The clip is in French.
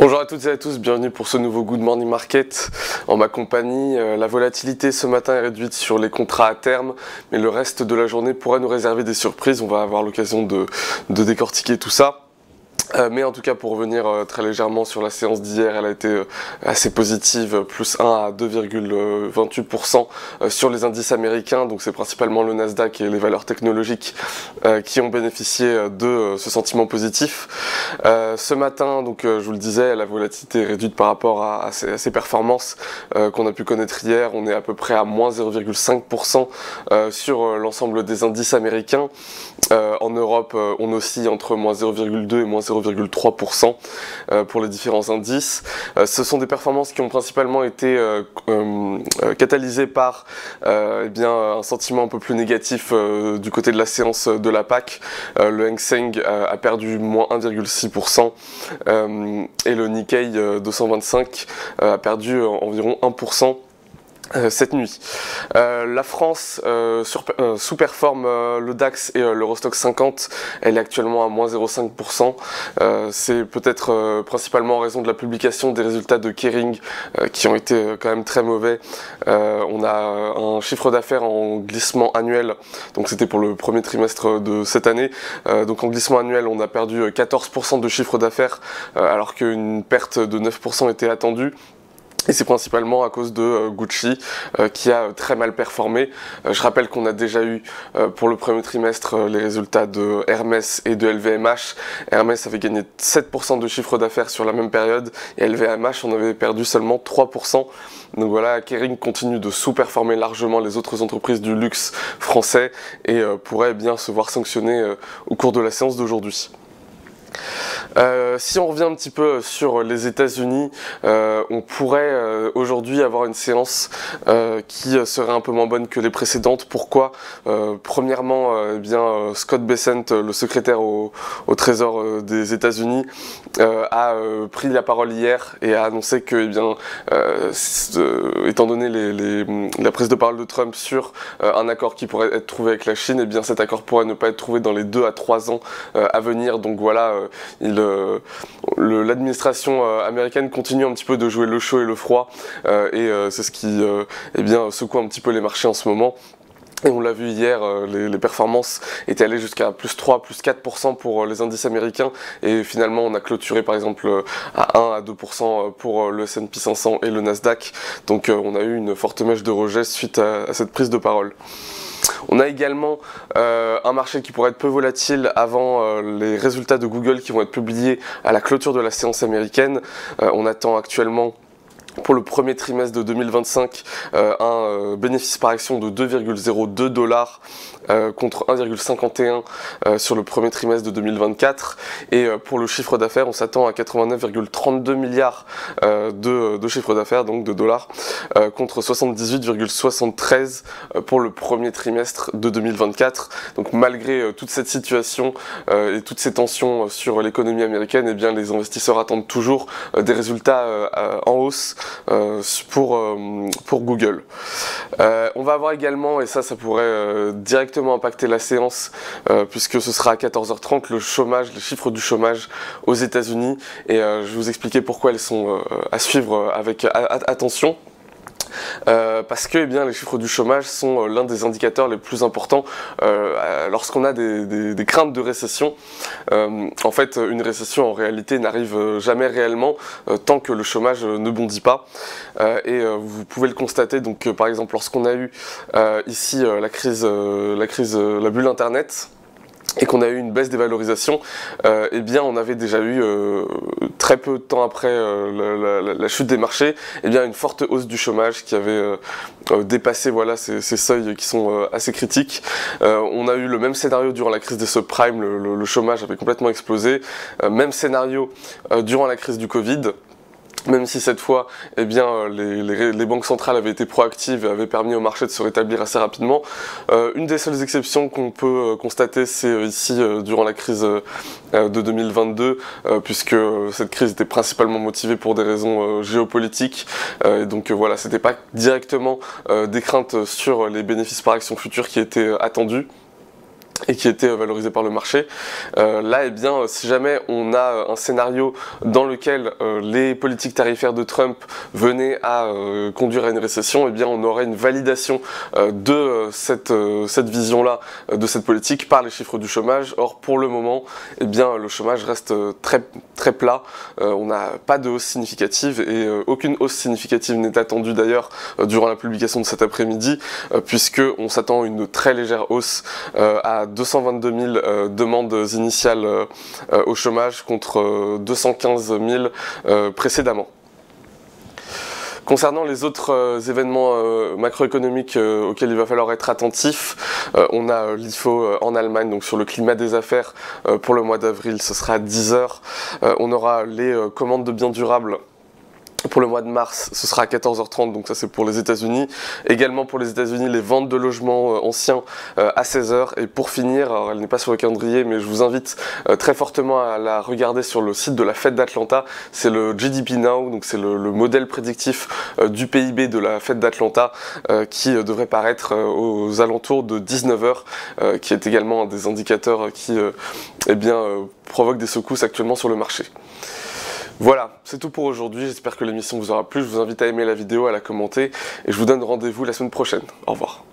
Bonjour à toutes et à tous, bienvenue pour ce nouveau Good Morning Market. En ma compagnie, la volatilité ce matin est réduite sur les contrats à terme, mais le reste de la journée pourrait nous réserver des surprises. On va avoir l'occasion de décortiquer tout ça. Mais en tout cas, pour revenir très légèrement sur la séance d'hier, elle a été assez positive, plus 1 à 2,28% sur les indices américains. Donc c'est principalement le Nasdaq et les valeurs technologiques qui ont bénéficié de ce sentiment positif. Ce matin, donc je vous le disais, la volatilité est réduite par rapport à ces performances qu'on a pu connaître hier. On est à peu près à moins 0,5% sur l'ensemble des indices américains. En Europe, on oscille entre moins 0,2 et moins 0,3% pour les différents indices. Ce sont des performances qui ont principalement été catalysées par un sentiment un peu plus négatif du côté de la séance de la PAC. Le Hang Seng a perdu moins 1,6% et le Nikkei 225 a perdu environ 1%. Cette nuit. La France sous-performe le DAX et l'Eurostoxx 50, elle est actuellement à moins 0,5%. C'est peut-être principalement en raison de la publication des résultats de Kering qui ont été quand même très mauvais. On a un chiffre d'affaires en glissement annuel, donc c'était pour le premier trimestre de cette année. Donc en glissement annuel, on a perdu 14% de chiffre d'affaires alors qu'une perte de 9% était attendue. Et c'est principalement à cause de Gucci qui a très mal performé. Je rappelle qu'on a déjà eu pour le premier trimestre les résultats de Hermès et de LVMH. Hermès avait gagné 7% de chiffre d'affaires sur la même période et LVMH en avait perdu seulement 3%. Donc voilà, Kering continue de sous-performer largement les autres entreprises du luxe français et pourrait bien se voir sanctionner au cours de la séance d'aujourd'hui. Si on revient un petit peu sur les États-Unis, on pourrait aujourd'hui avoir une séance qui serait un peu moins bonne que les précédentes. Pourquoi? Premièrement, Scott Bessent, le secrétaire au Trésor des États-Unis, a pris la parole hier et a annoncé que, étant donné la prise de parole de Trump sur un accord qui pourrait être trouvé avec la Chine, cet accord pourrait ne pas être trouvé dans les 2 à 3 ans à venir. Donc voilà, l'administration américaine continue un petit peu de jouer le chaud et le froid et c'est ce qui secoue un petit peu les marchés en ce moment. Et on l'a vu hier, les performances étaient allées jusqu'à plus 3, plus 4% pour les indices américains et finalement on a clôturé par exemple à 1 à 2% pour le S&P 500 et le Nasdaq. Donc on a eu une forte mèche de rejet suite à cette prise de parole. On a également un marché qui pourrait être peu volatile avant les résultats de Google qui vont être publiés à la clôture de la séance américaine. On attend actuellement pour le premier trimestre de 2025 un bénéfice par action de 2,02 $ contre 1,51 sur le premier trimestre de 2024 et pour le chiffre d'affaires on s'attend à 89,32 milliards de chiffre d'affaires, donc de dollars, contre 78,73 pour le premier trimestre de 2024. Donc malgré toute cette situation et toutes ces tensions sur l'économie américaine, les investisseurs attendent toujours des résultats en hausse pour Google. On va avoir également, et ça pourrait directement impacter la séance puisque ce sera à 14h30, le chômage, les chiffres du chômage aux États-Unis et je vais vous expliquer pourquoi elles sont à suivre avec attention. Parce que les chiffres du chômage sont l'un des indicateurs les plus importants lorsqu'on a des craintes de récession. En fait, une récession en réalité n'arrive jamais réellement tant que le chômage ne bondit pas. Vous pouvez le constater, donc par exemple lorsqu'on a eu ici la bulle internet, et qu'on a eu une baisse des valorisations, on avait déjà eu très peu de temps après la chute des marchés, une forte hausse du chômage qui avait dépassé ces seuils qui sont assez critiques. On a eu le même scénario durant la crise des subprimes, le chômage avait complètement explosé. Même scénario durant la crise du Covid. Même si cette fois, les banques centrales avaient été proactives et avaient permis au marché de se rétablir assez rapidement. Une des seules exceptions qu'on peut constater, c'est ici durant la crise de 2022, puisque cette crise était principalement motivée pour des raisons géopolitiques. C'était pas directement des craintes sur les bénéfices par action futures qui étaient attendus. et qui était valorisé par le marché. Là, eh bien, si jamais on a un scénario dans lequel les politiques tarifaires de Trump venaient à conduire à une récession, eh bien, on aurait une validation de cette vision-là, de cette politique par les chiffres du chômage. Or, pour le moment, eh bien, le chômage reste très plat. On n'a pas de hausse significative et aucune hausse significative n'est attendue d'ailleurs durant la publication de cet après-midi, puisque on s'attend à une très légère hausse à 222 000 demandes initiales au chômage contre 215 000 précédemment. Concernant les autres événements macroéconomiques auxquels il va falloir être attentif, on a l'IFO en Allemagne, donc sur le climat des affaires pour le mois d'avril, ce sera à 10 h. On aura les commandes de biens durables. Pour le mois de mars, ce sera à 14 h 30, donc ça c'est pour les États-Unis. Également pour les États-Unis, les ventes de logements anciens à 16 h. Et pour finir, alors elle n'est pas sur le calendrier, mais je vous invite très fortement à la regarder sur le site de la Fed d'Atlanta. C'est le GDP Now, donc c'est le modèle prédictif du PIB de la Fed d'Atlanta qui devrait paraître aux alentours de 19 h, qui est également un des indicateurs qui provoque des secousses actuellement sur le marché. Voilà, c'est tout pour aujourd'hui, j'espère que l'émission vous aura plu, je vous invite à aimer la vidéo, à la commenter, et je vous donne rendez-vous la semaine prochaine. Au revoir.